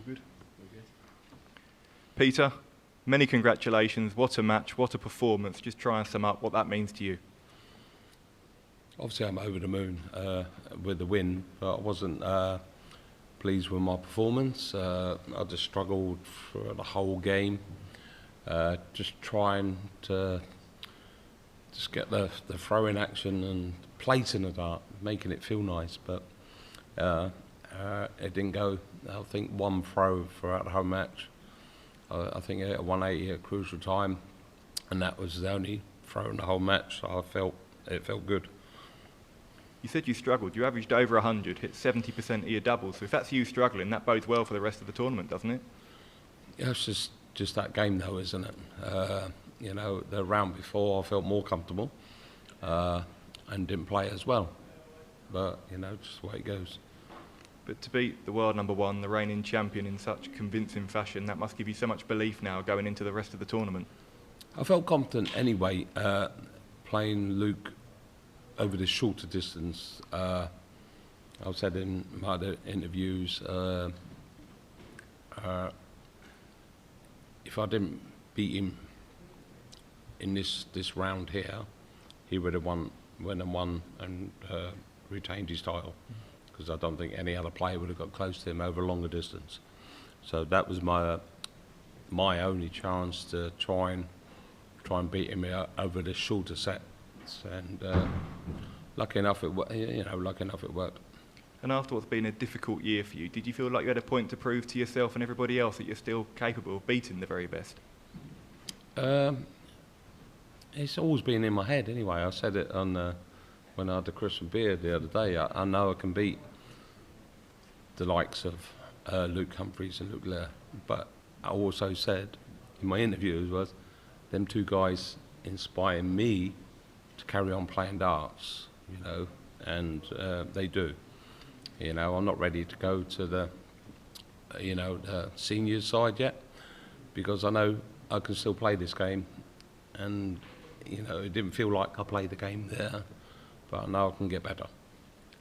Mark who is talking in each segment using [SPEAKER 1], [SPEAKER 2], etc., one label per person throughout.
[SPEAKER 1] good? Peter, many congratulations. What a match, what a performance. Just try and sum up what that means to you.
[SPEAKER 2] Obviously, I'm over the moon with the win, but I wasn't pleased with my performance. I just struggled for the whole game, just trying to just get the throw-in action and placing the dart, making it feel nice, but it didn't go. I think one throw throughout the whole match. I think I hit a 180 at crucial time, and that was the only throw in the whole match. So it felt good.
[SPEAKER 1] You said you struggled. You averaged over 100, hit 70% of your doubles. So if that's you struggling, that bodes well for the rest of the tournament, doesn't it?
[SPEAKER 2] Yeah, it's just that game, though, isn't it? You know, the round before I felt more comfortable and didn't play as well. But, you know, just the way it goes.
[SPEAKER 1] But to beat the world #1, the reigning champion, in such convincing fashion, that must give you so much belief now going into the rest of the tournament.
[SPEAKER 2] I felt confident anyway, playing Luke over the shorter distance. I've said in my other interviews, if I didn't beat him in this round here, he would have won and retained his title, because I don't think any other player would have got close to him over a longer distance. So that was my only chance to try and beat him over the shorter sets, and lucky enough it worked.
[SPEAKER 1] And after what's been a difficult year for you, did you feel like you had a point to prove to yourself and everybody else that you're still capable of beating the very best?
[SPEAKER 2] It's always been in my head anyway. I said it on when I had the Christian beer the other day. I know I can beat the likes of Luke Humphries and Luke Lear, but I also said in my interviews was them two guys inspire me to carry on playing darts, you know, and they do. You know, I'm not ready to go to the senior side yet, because I know I can still play this game, and you know, it didn't feel like I played the game there, but I know I can get better.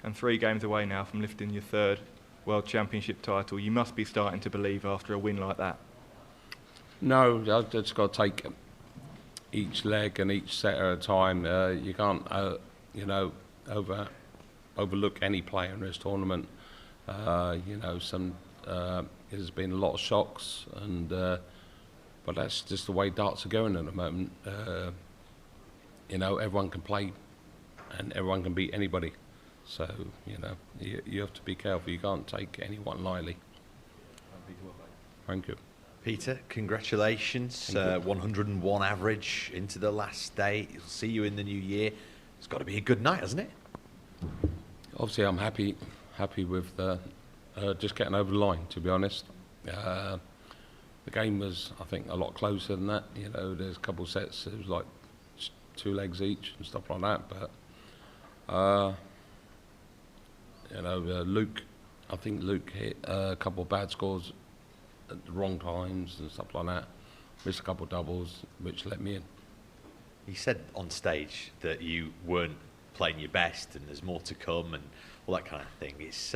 [SPEAKER 1] And 3 games away now from lifting your 3rd World Championship title. You must be starting to believe after a win like that.
[SPEAKER 2] No, I've just got to take each leg and each set at a time. You can't, overlook any player in this tournament. You know, there's been a lot of shocks, and but that's just the way darts are going at the moment. You know, everyone can play, and everyone can beat anybody. So, you know, you have to be careful. You can't take anyone lightly. Thank you.
[SPEAKER 3] Peter, congratulations. 101 average into the last day. We'll see you in the new year. It's got to be a good night, hasn't it?
[SPEAKER 2] Obviously, I'm happy with just getting over the line, to be honest. The game was, I think, a lot closer than that. You know, there's a couple of sets, it was like 2 legs each and stuff like that. But, you know, I think Luke hit a couple of bad scores at the wrong times and stuff like that. Missed a couple of doubles, which let me in.
[SPEAKER 3] He said on stage that you weren't playing your best and there's more to come and all that kind of thing. It's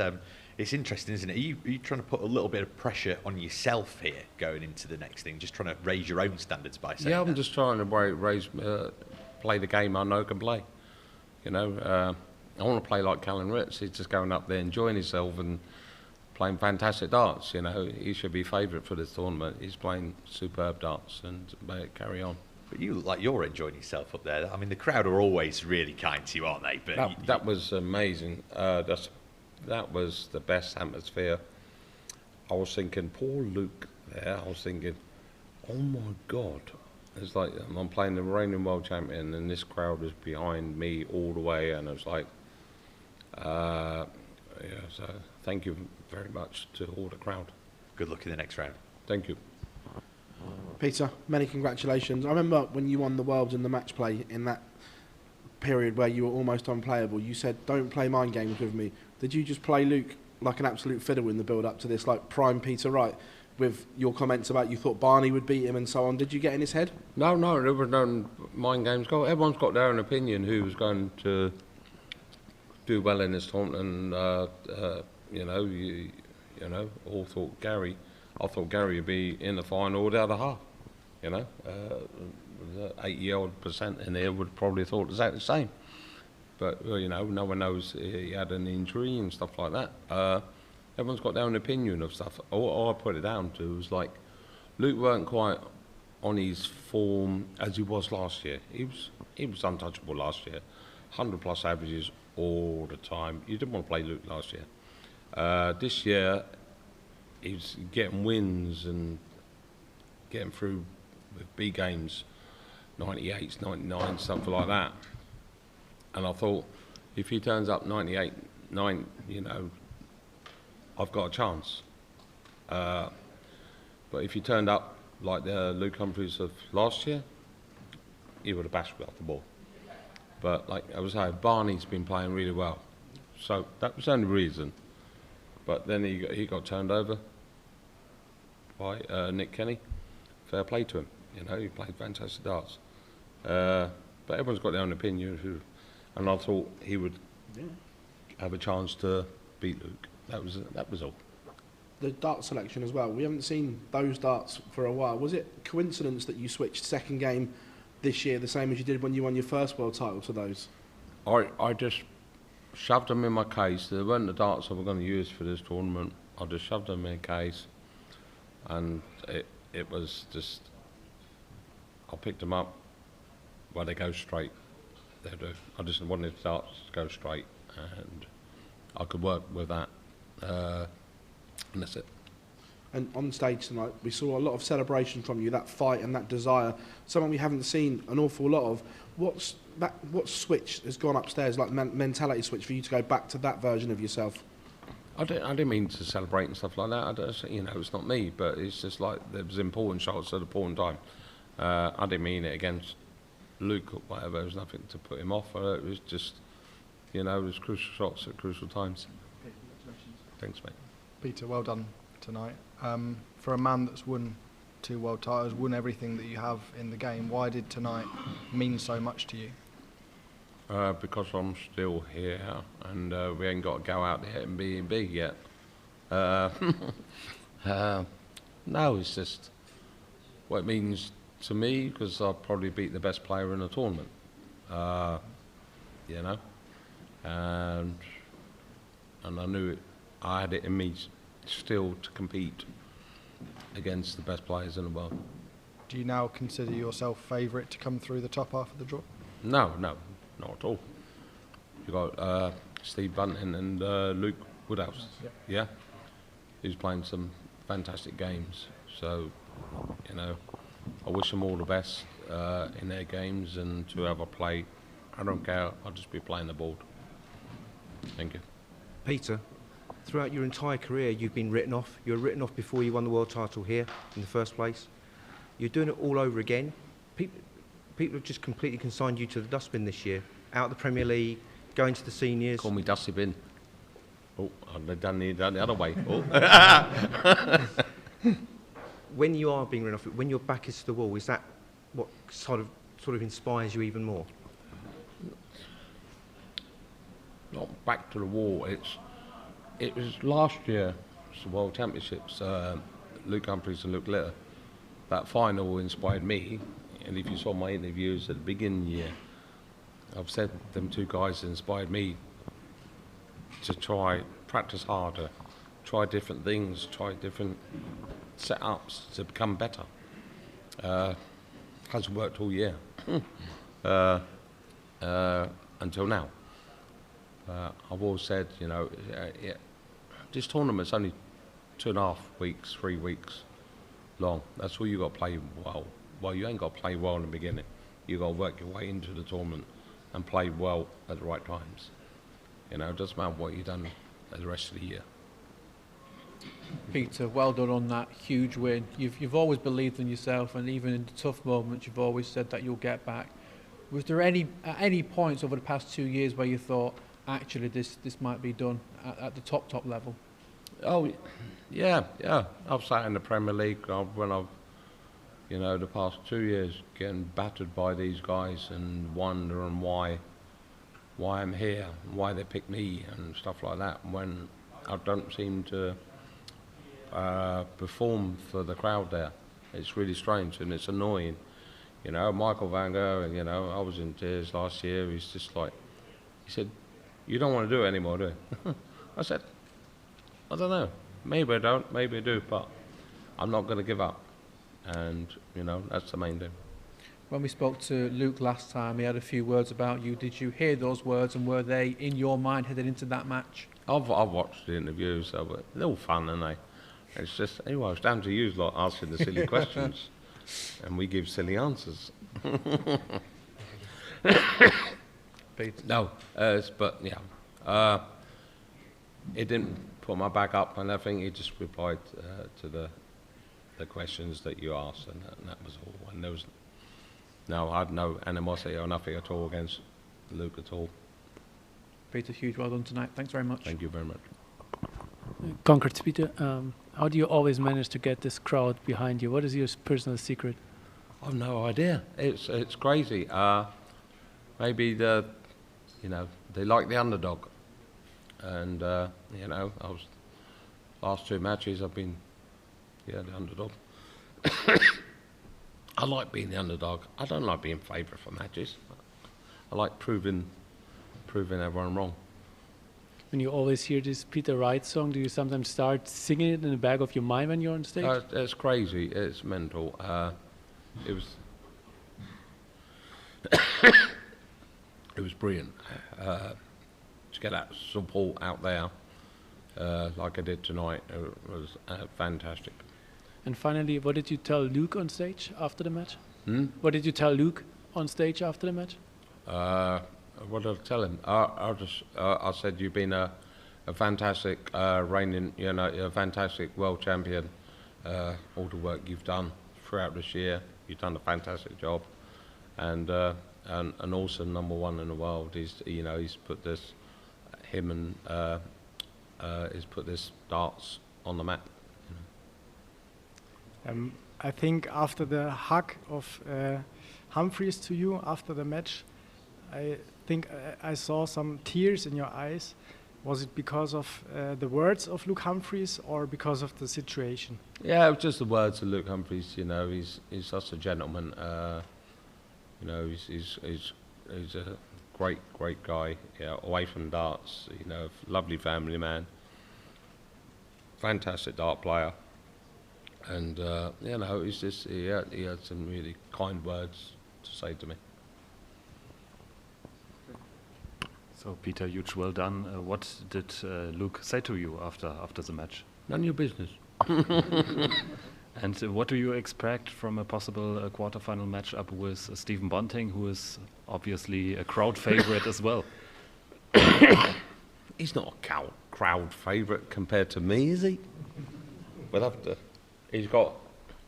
[SPEAKER 3] interesting, isn't it? Are you trying to put a little bit of pressure on yourself here going into the next thing, just trying to raise your own standards by saying
[SPEAKER 2] I'm just trying to play the game I know can play. You know, I want to play like Callum Ritz. He's just going up there enjoying himself and playing fantastic darts. You know, he should be favourite for this tournament. He's playing superb darts, and may it carry on.
[SPEAKER 3] But you look like you're enjoying yourself up there. I mean, the crowd are always really kind to you, aren't they? But
[SPEAKER 2] that was amazing. That was the best atmosphere. I was thinking, poor Luke there. I was thinking, oh my God. It's like I'm playing the reigning world champion, and this crowd was behind me all the way, and it was like, so thank you very much to all the crowd.
[SPEAKER 3] Good luck in the next round.
[SPEAKER 2] Thank you.
[SPEAKER 4] Peter, many congratulations. I remember when you won the Worlds in the match play in that period where you were almost unplayable, you said, don't play mind games with me. Did you just play Luke like an absolute fiddle in the build-up to this, like prime Peter Wright, with your comments about you thought Barney would beat him and so on? Did you get in his head?
[SPEAKER 2] No, there were no mind games. Everyone's got their own opinion who was going to do well in this tournament, and you know, all thought Gary I thought Gary would be in the final or the other half. You know, the 80-odd% in there would probably have thought exactly the same. But, well, you know, no one knows he had an injury and stuff like that. Everyone's got their own opinion of stuff. All I put it down to was like, Luke weren't quite on his form as he was last year. He was untouchable last year. 100+ averages all the time. You didn't want to play Luke last year. This year, he's getting wins and getting through with B games, 98s, 99s, something like that. And I thought, if he turns up 98, 9, you know, I've got a chance. But if he turned up like the Luke Humphries of last year, he would have bashed me off the ball. But like I was saying, Barney's been playing really well. So that was the only reason. But then he got turned over by Nick Kenny. Fair play to him. You know, he played fantastic darts. But everyone's got their own opinion. And I thought he would have a chance to beat Luke. That was all.
[SPEAKER 4] The dart selection as well. We haven't seen those darts for a while. Was it coincidence that you switched second game this year, the same as you did when you won your first world title, to those?
[SPEAKER 2] I just shoved them in my case. They weren't the darts I was going to use for this tournament. I just shoved them in a case, and it was just, I picked them up where they go straight. They do. I just wanted the darts to go straight, and I could work with that. And that's it.
[SPEAKER 4] And on stage tonight, we saw a lot of celebration from you, that fight and that desire, something we haven't seen an awful lot of. What switch has gone upstairs, like mentality switch, for you to go back to that version of yourself?
[SPEAKER 2] I didn't mean to celebrate and stuff like that. You know, it's not me, but it's just like there was important shots at a important time. I didn't mean it against Luke or whatever. There was nothing to put him off. It was just, you know, it was crucial shots at crucial times. Thanks, mate.
[SPEAKER 5] Peter, well done tonight. For a man that's won 2 world titles, won everything that you have in the game, why did tonight mean so much to you?
[SPEAKER 2] Because I'm still here and we ain't got to go out there and be big yet. No, it's just what it means to me, because I'll probably beat the best player in the tournament. You know, and I knew it. I had it in me still to compete against the best players in the world.
[SPEAKER 5] Do you now consider yourself favourite to come through the top half of the draw?
[SPEAKER 2] No, not at all. You got Steve Bunting and Luke Woodhouse. Yeah, he's playing some fantastic games. So, you know, I wish them all the best in their games, and to ever play, I don't care. I'll just be playing the board. Thank you.
[SPEAKER 6] Peter, throughout your entire career, you've been written off. You were written off before you won the world title here in the first place. You're doing it all over again. People have just completely consigned you to the dustbin this year. Out of the Premier League, going to the seniors.
[SPEAKER 2] Call me Dusty Bin. Oh, I've done the other way. Oh.
[SPEAKER 6] When you are being written off, when your back is to the wall, is that what sort of inspires you even more?
[SPEAKER 2] Not back to the wall. It was last year, the World Championships, Luke Humphries and Luke Litter. That final inspired me, and if you saw my interviews at the beginning of the year, I've said them 2 guys inspired me to try, practice harder, try different things, try different setups to become better. Hasn't worked all year, until now. I've always said, you know, this tournament's only 2.5 weeks, 3 weeks long. That's all you got to play well. Well, you ain't got to play well in the beginning. You got to work your way into the tournament and play well at the right times. You know, it doesn't matter what you've done the rest of the year.
[SPEAKER 7] Peter, well done on that huge win. You've always believed in yourself, and even in the tough moments, you've always said that you'll get back. Was there at any points over the past 2 years where you thought, actually, this might be done at the top level?
[SPEAKER 2] Oh, yeah. I've sat in the Premier League when I've, you know, the past 2 years getting battered by these guys and wondering why I'm here, why they pick me and stuff like that, when I don't seem to perform for the crowd there. It's really strange and it's annoying. You know, Michael Van Gogh, you know, I was in tears last year. He's just like, he said, "You don't want to do it anymore, do you?" I said, "I don't know. Maybe I don't, maybe I do, but I'm not going to give up." And, you know, that's the main thing.
[SPEAKER 7] When we spoke to Luke last time, he had a few words about you. Did you hear those words, and were they in your mind headed into that match?
[SPEAKER 2] I've watched the interviews, so but they're all fun, aren't they? It's just, anyway, it's down to you lot asking the silly questions, and we give silly answers. No, but yeah, it didn't put my back up, and I think he just replied to the questions that you asked, and that was all. And there was I had no animosity or nothing at all against Luke at all.
[SPEAKER 7] Peter, huge well done tonight. Thanks very much.
[SPEAKER 2] Thank you very much.
[SPEAKER 8] Congrats, Peter. How do you always manage to get this crowd behind you? What is your personal secret?
[SPEAKER 2] I've no idea. It's crazy. Maybe they like the underdog, and last two matches I've been the underdog. I like being the underdog. I don't like being favourite for matches. I like proving everyone wrong.
[SPEAKER 8] When you always hear this Peter Wright song, do you sometimes start singing it in the back of your mind when you're on stage?
[SPEAKER 2] It's crazy. It's mental. It was it was brilliant to get that support out there like I did tonight. It was fantastic.
[SPEAKER 8] And finally, what did you tell Luke on stage after the match?
[SPEAKER 2] Hmm?
[SPEAKER 8] What did you tell Luke on stage after the match?
[SPEAKER 2] What did I tell him? I said you've been a fantastic reigning, a fantastic world champion. All the work you've done throughout this year, you've done a fantastic job, and an awesome number one in the world. He's put this, he's put this darts on the map.
[SPEAKER 9] I think after the hug of Humphries to you after the match, I think I saw some tears in your eyes. Was it because of the words of Luke Humphries or because of the situation?
[SPEAKER 2] Yeah, it was just the words of Luke Humphries. He's such a gentleman. He's a great guy. Away from darts, lovely family man, fantastic dart player. And he's just he had some really kind words to say to me.
[SPEAKER 10] So Peter, huge well done. What did Luke say to you after the match?
[SPEAKER 2] None of your business.
[SPEAKER 10] And what do you expect from a possible quarterfinal matchup with Stephen Bunting, who is obviously a crowd favorite as well?
[SPEAKER 2] He's not a crowd favorite compared to me, is he? We'll have to. He's got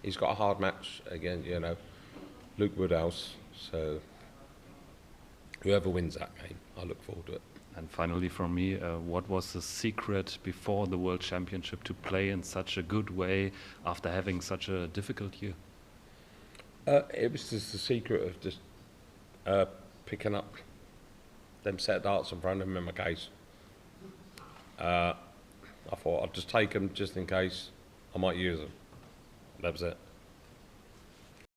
[SPEAKER 2] a hard match again, Luke Woodhouse. So whoever wins that game, I look forward to it.
[SPEAKER 10] And finally, from me, what was the secret before the World Championship to play in such a good way after having such a difficult year?
[SPEAKER 2] It was just the secret of just picking up them set of darts in front of him in my case. I thought I'd just take them just in case I might use them. That was it.